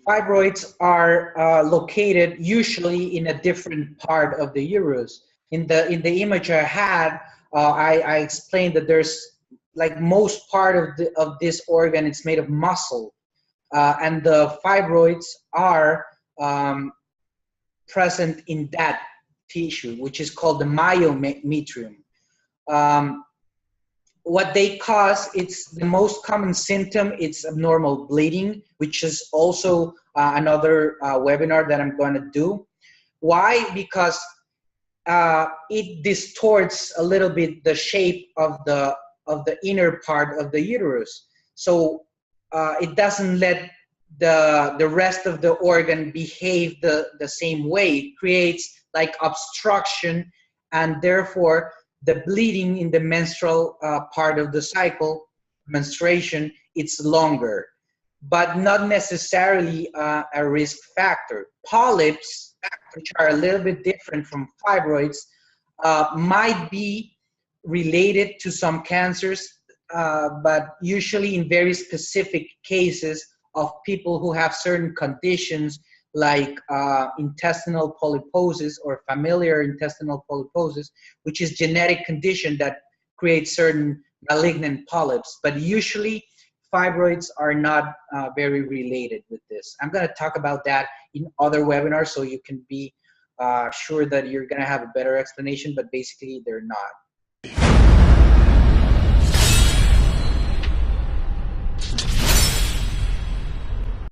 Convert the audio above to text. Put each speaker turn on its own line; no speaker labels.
Fibroids are located usually in a different part of the uterus. In the image I had, I explained that there's like most part of this organ, it's made of muscle, and the fibroids are present in that tissue, which is called the myometrium. What they cause, it's the most common symptom, it's abnormal bleeding, which is also another webinar that I'm going to do. Why? Because it distorts a little bit the shape of the inner part of the uterus. So it doesn't let the rest of the organ behave the same way. It creates like obstruction, and therefore the bleeding in the menstrual part of the cycle, menstruation, it's longer, but not necessarily a risk factor. Polyps, which are a little bit different from fibroids, might be related to some cancers, but usually in very specific cases of people who have certain conditions like intestinal polyposis or familiar intestinal polyposis, which is genetic condition that creates certain malignant polyps. But usually fibroids are not very related with this. I'm going to talk about that in other webinars so you can be sure that you're going to have a better explanation, but basically they're not.